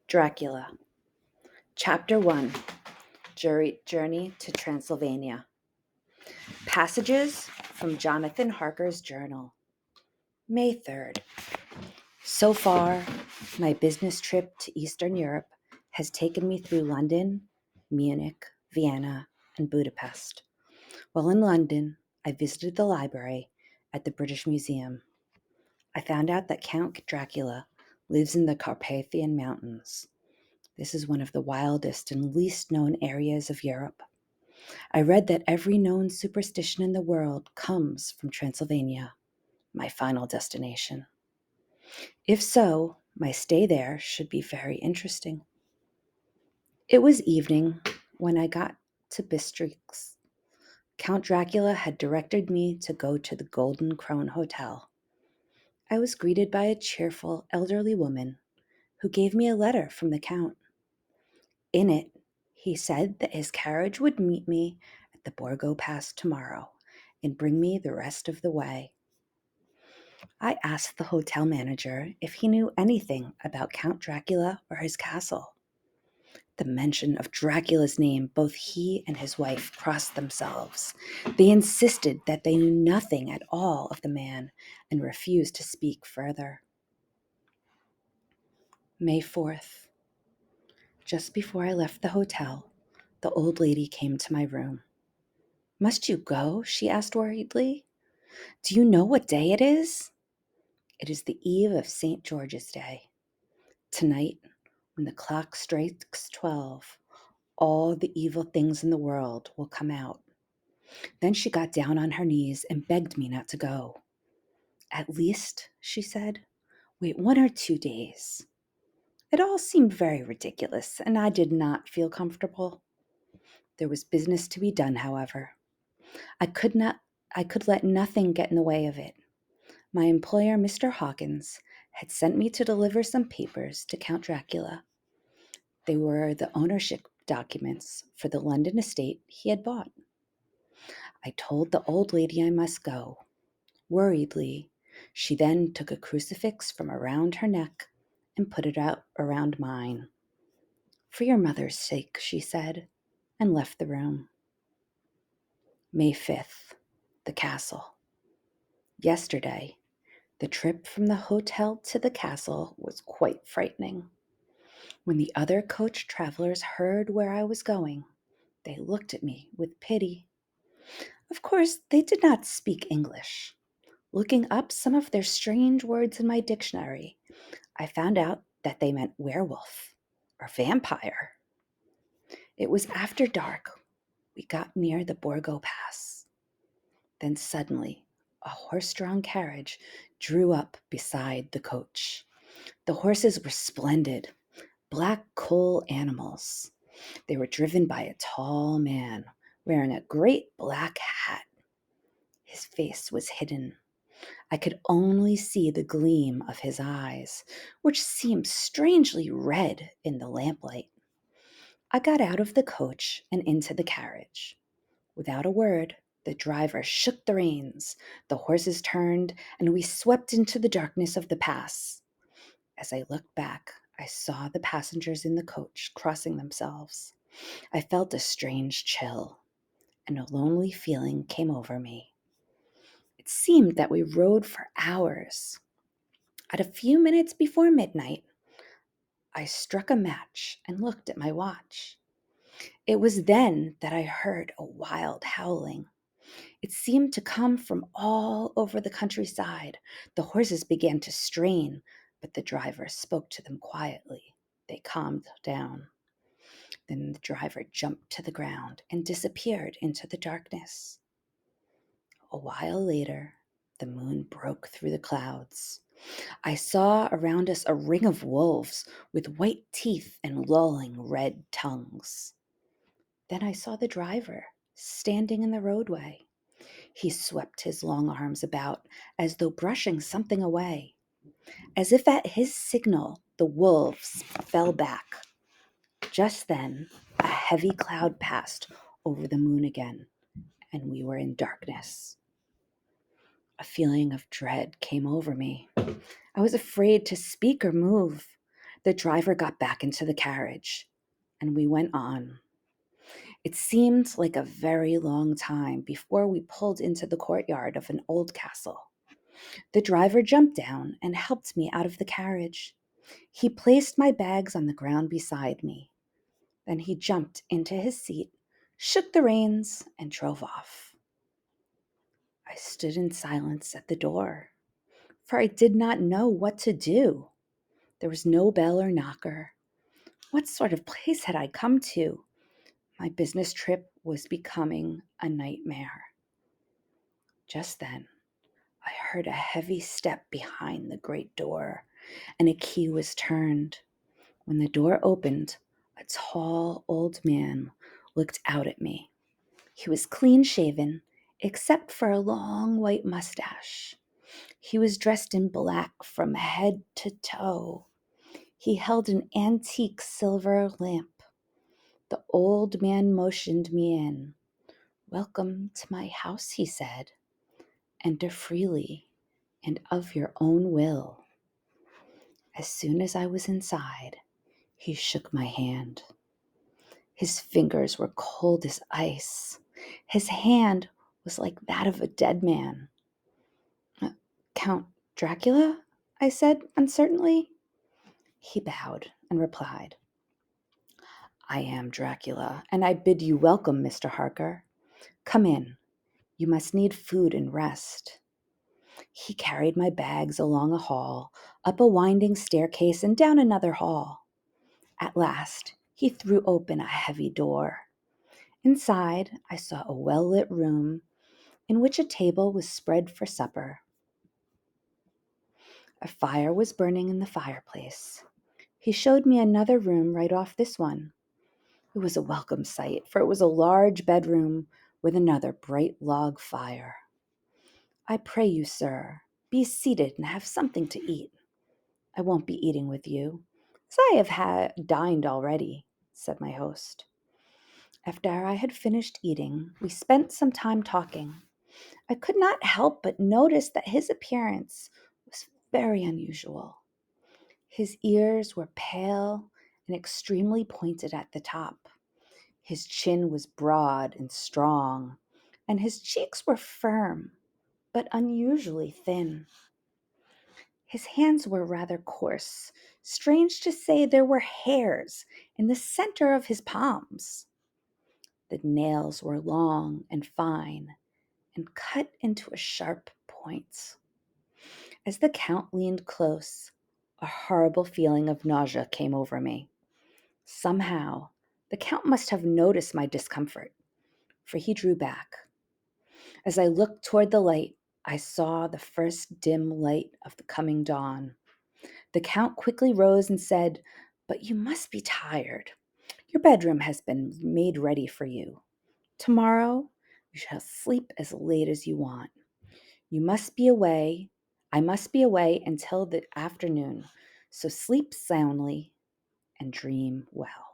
Dracula Chapter 1 Journey to Transylvania. Passages from Jonathan Harker's journal. May 3rd. So far, my business trip to Eastern Europe has taken me through London, Munich, Vienna, and Budapest. While in London, I visited the library at the British Museum. I found out that Count Dracula lives in the Carpathian Mountains. This is one of the wildest and least known areas of Europe. I read that every known superstition in the world comes from Transylvania, my final destination. If so, my stay there should be very interesting. It was evening when I got to Bistritz. Count Dracula had directed me to go to the Golden Krone Hotel. I was greeted by a cheerful, elderly woman who gave me a letter from the Count. In it, he said that his carriage would meet me at the Borgo Pass tomorrow and bring me the rest of the way. I asked the hotel manager if he knew anything about Count Dracula or his castle. The mention of Dracula's name, both he and his wife crossed themselves. They insisted that they knew nothing at all of the man and refused to speak further. May 4th. Just before I left the hotel, the old lady came to my room. "Must you go?" she asked worriedly. "Do you know what day it is?" "It is the eve of St. George's Day. Tonight, when the clock strikes 12, all the evil things in the world will come out." Then she got down on her knees and begged me not to go. "At least," she said, "wait 1 or 2 days." It all seemed very ridiculous, and I did not feel comfortable. There was business to be done, however. I could let nothing get in the way of it. My employer, Mr. Hawkins, had sent me to deliver some papers to Count Dracula. They were the ownership documents for the London estate he had bought. I told the old lady I must go. Worriedly, she then took a crucifix from around her neck and put it out around mine. "For your mother's sake," she said, and left the room. May 5th. The castle. Yesterday, the trip from the hotel to the castle was quite frightening. When the other coach travelers heard where I was going, they looked at me with pity. Of course, they did not speak English. Looking up some of their strange words in my dictionary, I found out that they meant werewolf or vampire. It was after dark. We got near the Borgo Pass. Then suddenly, a horse-drawn carriage drew up beside the coach. The horses were splendid, black coal animals. They were driven by a tall man wearing a great black hat. His face was hidden. I could only see the gleam of his eyes, which seemed strangely red in the lamplight. I got out of the coach and into the carriage. Without a word, the driver shook the reins, the horses turned, and we swept into the darkness of the pass. As I looked back, I saw the passengers in the coach crossing themselves. I felt a strange chill, and a lonely feeling came over me. It seemed that we rode for hours. At a few minutes before midnight, I struck a match and looked at my watch. It was then that I heard a wild howling. It seemed to come from all over the countryside. The horses began to strain, but the driver spoke to them quietly. They calmed down. Then the driver jumped to the ground and disappeared into the darkness. A while later, the moon broke through the clouds. I saw around us a ring of wolves with white teeth and lolling red tongues. Then I saw the driver standing in the roadway. He swept his long arms about as though brushing something away. As if at his signal, the wolves fell back. Just then, a heavy cloud passed over the moon again, and we were in darkness. A feeling of dread came over me. I was afraid to speak or move. The driver got back into the carriage, and we went on. It seemed like a very long time before we pulled into the courtyard of an old castle. The driver jumped down and helped me out of the carriage. He placed my bags on the ground beside me. Then he jumped into his seat, shook the reins, and drove off. I stood in silence at the door, for I did not know what to do. There was no bell or knocker. What sort of place had I come to? My business trip was becoming a nightmare. Just then, I heard a heavy step behind the great door, and a key was turned. When the door opened, a tall old man looked out at me. He was clean-shaven, except for a long white mustache. He was dressed in black from head to toe. He held an antique silver lamp. The old man motioned me in. "Welcome to my house," he said. "Enter freely and of your own will." As soon as I was inside, he shook my hand. His fingers were cold as ice. His hand was like that of a dead man. "Count Dracula?" I said uncertainly. He bowed and replied, "I am Dracula, and I bid you welcome, Mr. Harker. Come in. You must need food and rest." He carried my bags along a hall, up a winding staircase, and down another hall. At last, he threw open a heavy door. Inside, I saw a well-lit room in which a table was spread for supper. A fire was burning in the fireplace. He showed me another room right off this one. It was a welcome sight, for it was a large bedroom with another bright log fire. "I pray you, sir, be seated and have something to eat." "I won't be eating with you, as I have dined already," said my host. After I had finished eating, we spent some time talking. I could not help but notice that his appearance was very unusual. His ears were pale and extremely pointed at the top. His chin was broad and strong, and his cheeks were firm, but unusually thin. His hands were rather coarse. Strange to say, there were hairs in the center of his palms. The nails were long and fine and cut into a sharp point. As the Count leaned close, a horrible feeling of nausea came over me. Somehow, the Count must have noticed my discomfort, for he drew back. As I looked toward the light, I saw the first dim light of the coming dawn. The Count quickly rose and said, "But you must be tired. Your bedroom has been made ready for you. Tomorrow, you shall sleep as late as you want. You must be away. I must be away until the afternoon, so sleep soundly and dream well."